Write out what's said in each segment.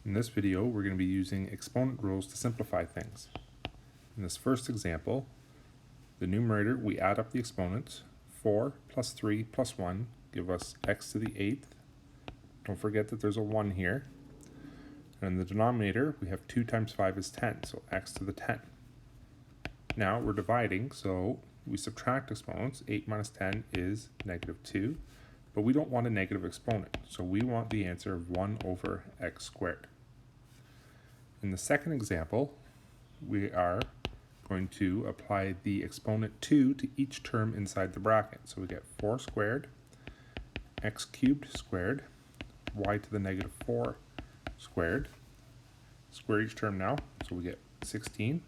In this video, we're going to be using exponent rules to simplify things. In this first example, the numerator, we add up the exponents. 4 plus 3 plus 1 give us x to the 8th. Don't forget that there's a 1 here. And in the denominator, we have 2 times 5 is 10, so x to the 10. Now we're dividing, so we subtract exponents. 8 minus 10 is negative 2, but we don't want a negative exponent, so we want the answer of 1 over x squared. In the second example, we are going to apply the exponent 2 to each term inside the bracket. So we get 4 squared, x cubed squared, y to the negative 4 squared. Square each term now, so we get 16,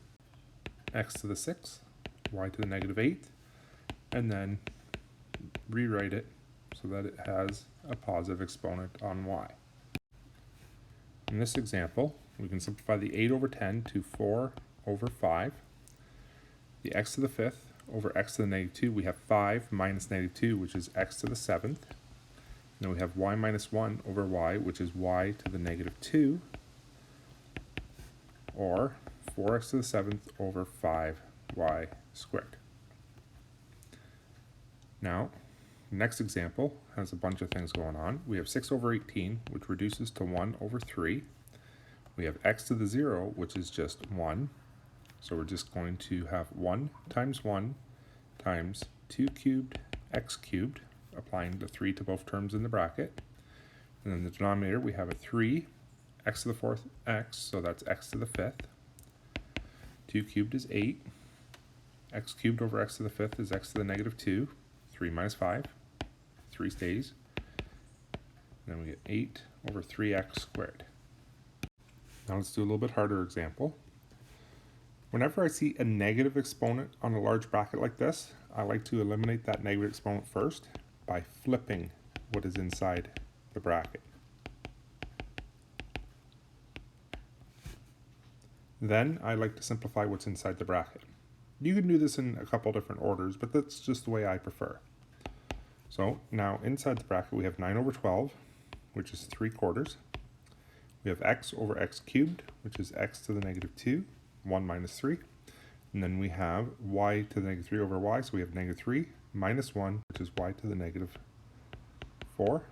x to the 6th, y to the negative 8th, and then rewrite it so that it has a positive exponent on y. In this example, we can simplify the 8 over 10 to 4 over 5. The x to the 5th over x to the negative 2, we have 5 minus negative 2, which is x to the 7th. Then we have y minus 1 over y, which is y to the negative 2, or 4x to the 7th over 5y squared. Now, the next example has a bunch of things going on. We have 6 over 18, which reduces to 1 over 3. We have x to the 0, which is just 1. So we're just going to have 1 times 2 cubed x cubed, applying the 3 to both terms in the bracket. And then the denominator, we have a 3, x to the 4th x, so that's x to the 5th. 2 cubed is 8. X cubed over x to the 5th is x to the negative 2. 3 minus 5, 3 stays. Then we get 8 over 3x squared. Now let's do a little bit harder example. Whenever I see a negative exponent on a large bracket like this, I like to eliminate that negative exponent first by flipping what is inside the bracket. Then I like to simplify what's inside the bracket. You can do this in a couple different orders, but that's just the way I prefer. So now inside the bracket we have 9 over 12, which is 3/4. We have x over x cubed, which is x to the negative 2, 1 minus 3. And then we have y to the negative 3 over y, so we have negative 3 minus 1, which is y to the negative 4.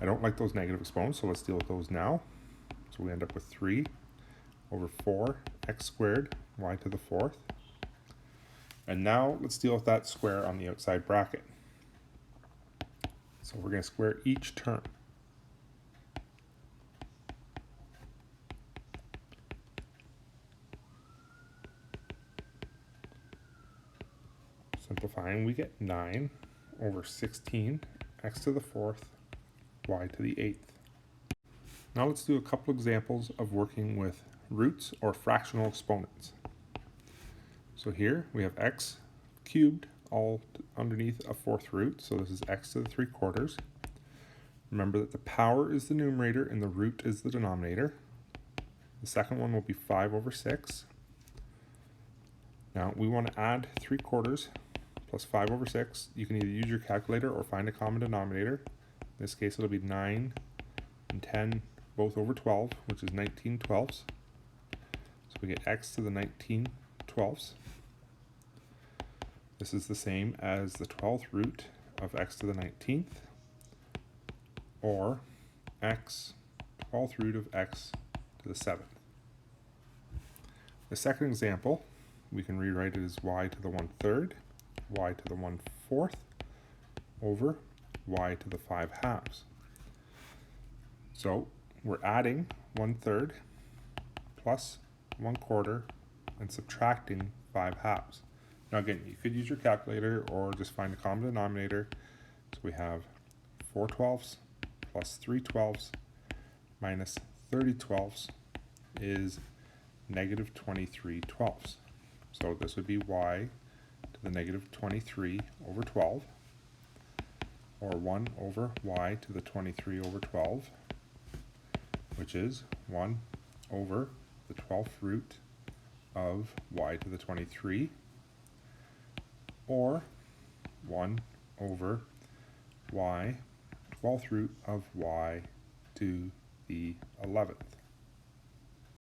I don't like those negative exponents, so let's deal with those now. So we end up with 3 over 4 x squared, y to the 4th. And now let's deal with that square on the outside bracket. So we're going to square each term. Simplifying, we get 9 over 16 x to the 4th, y to the 8th. Now let's do a couple examples of working with roots or fractional exponents. So here we have x cubed all underneath a 4th root, so this is x to the 3/4. Remember that the power is the numerator and the root is the denominator. The second one will be 5 over 6. Now we want to add 3/4 plus 5 over 6. You can either use your calculator or find a common denominator. In this case it'll be 9 and 10 both over 12, which is 19/12. So we get x to the 19/12. This is the same as the 12th root of x to the 19th, or x 12th root of x to the 7th. The second example, we can rewrite it as y to the 1/3, y to the 1/4 over y to the 5/2. So we're adding 1/3 plus 1/4 and subtracting 5/2. Now again, you could use your calculator or just find a common denominator. So we have 4/12 plus 3/12 minus 30/12 is negative 23/12. So this would be y to the negative 23 over 12, or 1 over y to the 23 over 12, which is 1 over the 12th root of y to the 23, or 1 over y 12th root of y to the 11th.